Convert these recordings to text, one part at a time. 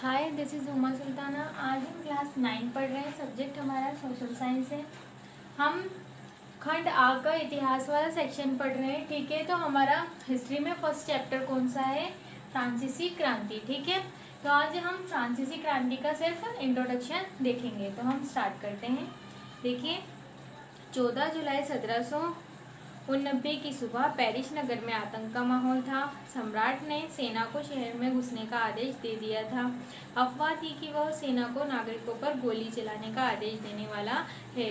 Hi, this is Uma Sultana. आज हम class 9 पढ़ रहे हैं। सब्जेक्ट हमारा सोशल साइंस है। हम खंड आ का इतिहास वाला सेक्शन पढ़ रहे हैं। ठीक है, तो हमारा हिस्ट्री में फर्स्ट चैप्टर कौन सा है? फ्रांसीसी क्रांति। ठीक है, तो आज हम फ्रांसीसी क्रांति का सिर्फ इंट्रोडक्शन देखेंगे। तो हम स्टार्ट करते हैं। देखिए, 14 जुलाई 1789 की सुबह पेरिस नगर में आतंक का माहौल था। सम्राट ने सेना को शहर में घुसने का आदेश दे दिया था। अफवाह थी कि वह सेना को नागरिकों पर गोली चलाने का आदेश देने वाला है।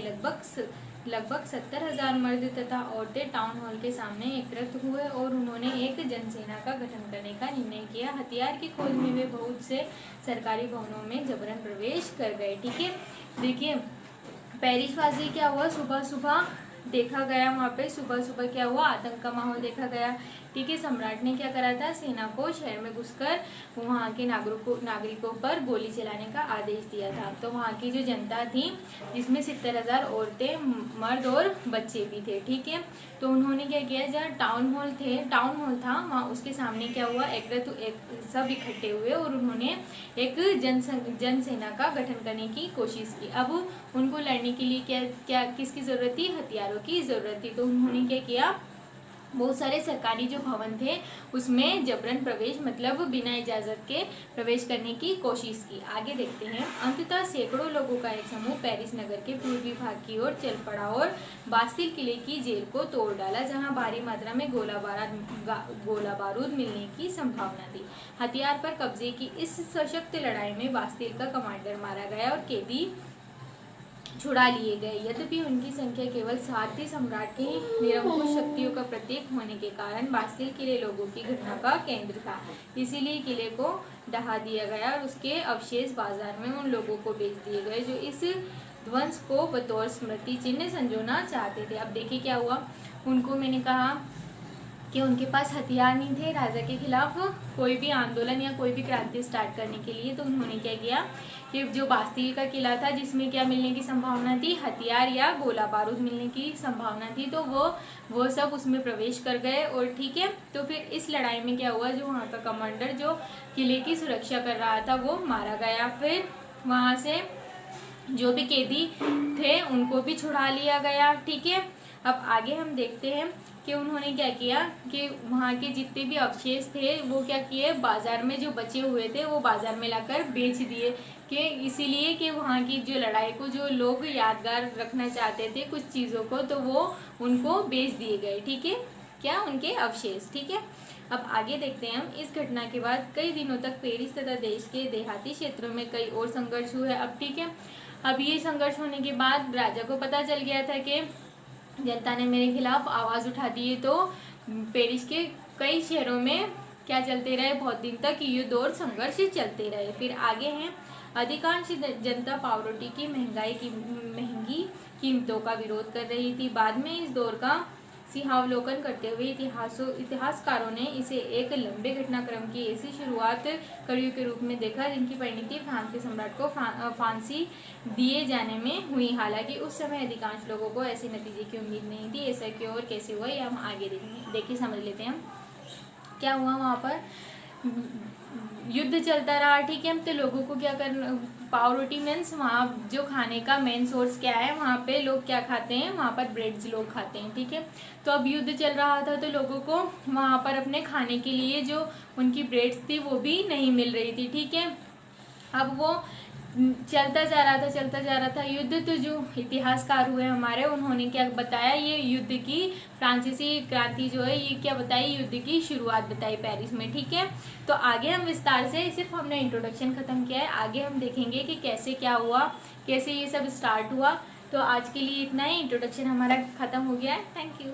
लगभग 70,000 मर्द तथा औरतें टाउन हॉल के सामने एकत्रित हुए और उन्होंने एक जनसेना का गठन करने का निर्णय किया। हथियार की खोज में वे बहुत से सरकारी भवनों में जबरन प्रवेश कर गए। ठीक है, देखिए पेरिस वासी क्या हुआ, सुबह सुबह देखा गया, वहाँ पे सुबह सुबह क्या हुआ, आतंक का माहौल देखा गया। ठीक है, सम्राट ने क्या करा था, सेना को शहर में घुसकर वहाँ के नागरिकों पर गोली चलाने का आदेश दिया था। तो वहाँ की जो जनता थी, जिसमें 70,000 औरतें, मर्द और बच्चे भी थे। ठीक है, तो उन्होंने क्या किया, जहाँ टाउन हॉल था वहाँ उसके सामने क्या हुआ, सब इकट्ठे हुए और उन्होंने एक जनसेना का गठन करने की कोशिश की। अब उनको लड़ने के लिए क्या किसकी ज़रूरत थी? हथियारों की ज़रूरत थी। तो उन्होंने क्या किया, बहुत सारे सरकारी जो भवन थे उसमें जबरन प्रवेश, मतलब बिना इजाज़त के प्रवेश करने की कोशिश की। आगे देखते हैं। अंततः सैकड़ों लोगों का एक समूह पेरिस नगर के पूर्वी भाग की ओर चल पड़ा और बास्तिल किले की जेल को तोड़ डाला, जहां भारी मात्रा में गोला बारूद मिलने की संभावना थी। हथियार पर कब्जे की इस सशक्त लड़ाई में बास्तिल का कमांडर मारा गया और कैदी छुड़ा लिए गए। यद्यपि उनकी संख्या केवल 7 थी, सम्राट की निरंकुश शक्तियों का प्रतीक होने के कारण बास्तिल किले लोगों की घटना का केंद्र था। इसीलिए किले को ढहा दिया गया और उसके अवशेष बाजार में उन लोगों को बेच दिए गए जो इस ध्वंस को बतौर स्मृति चिन्ह संजोना चाहते थे। अब देखिए क्या हुआ, उनको मैंने कहा कि उनके पास हथियार नहीं थे राजा के खिलाफ कोई भी आंदोलन या कोई भी क्रांति स्टार्ट करने के लिए। तो उन्होंने क्या किया कि जो बास्तिल का किला था, जिसमें क्या मिलने की संभावना थी, हथियार या गोला बारूद मिलने की संभावना थी, तो वो सब उसमें प्रवेश कर गए। और ठीक है, तो फिर इस लड़ाई में क्या हुआ, जो वहाँ का कमांडर जो किले की सुरक्षा कर रहा था वो मारा गया। फिर वहाँ से जो भी कैदी थे उनको भी छुड़ा लिया गया। ठीक है, अब आगे हम देखते हैं कि उन्होंने क्या किया कि वहाँ के जितने भी अवशेष थे वो क्या किए, बाजार में जो बचे हुए थे वो बाजार में लाकर बेच दिए, कि इसीलिए कि वहाँ की जो लड़ाई को जो लोग यादगार रखना चाहते थे कुछ चीज़ों को, तो वो उनको बेच दिए गए। ठीक है, क्या उनके अवशेष। ठीक है, अब आगे देखते हैं हम। इस घटना के बाद कई दिनों तक पेरिस तथा देश के देहाती क्षेत्रों में कई और संघर्ष हुए। अब ठीक है, अब ये संघर्ष होने के बाद राजा को पता चल गया था कि जनता ने मेरे खिलाफ आवाज़ उठा दी है। तो पेरिस के कई शहरों में क्या चलते रहे, बहुत दिन तक युद्ध और संघर्ष चलते रहे। फिर आगे हैं, अधिकांश जनता पावरोटी की महंगी कीमतों का विरोध कर रही थी। बाद में इस दौर का सिंहावलोकन करते हुए इतिहासकारों ने इसे एक लंबे घटनाक्रम की ऐसी शुरुआत कड़ियों के रूप में देखा जिनकी परिणति फ्रांस के सम्राट को फांसी दिए जाने में हुई। हालांकि उस समय अधिकांश लोगों को ऐसे नतीजे की उम्मीद नहीं थी। ऐसा क्यों और कैसे हुआ, ये हम आगे देखिए समझ लेते हैं। क्या हुआ, वहाँ पर युद्ध चलता रहा। ठीक है, तो लोगों को क्या करना, पावरोटी मीन्स वहाँ जो खाने का मेन सोर्स क्या है, वहाँ पे लोग क्या खाते हैं, वहाँ पर ब्रेड्स लोग खाते हैं। ठीक है, तो अब युद्ध चल रहा था तो लोगों को वहाँ पर अपने खाने के लिए जो उनकी ब्रेड्स थी वो भी नहीं मिल रही थी। ठीक है, अब वो चलता जा रहा था युद्ध। तो जो इतिहासकार हुए हमारे, उन्होंने क्या बताया, ये युद्ध की फ्रांसीसी क्रांति जो है ये क्या बताई, युद्ध की शुरुआत बताई पेरिस में। ठीक है, तो आगे हम विस्तार से, सिर्फ हमने इंट्रोडक्शन खत्म किया है, आगे हम देखेंगे कि कैसे क्या हुआ, कैसे ये सब स्टार्ट हुआ। तो आज के लिए इतना ही, इंट्रोडक्शन हमारा खत्म हो गया है। Thank you.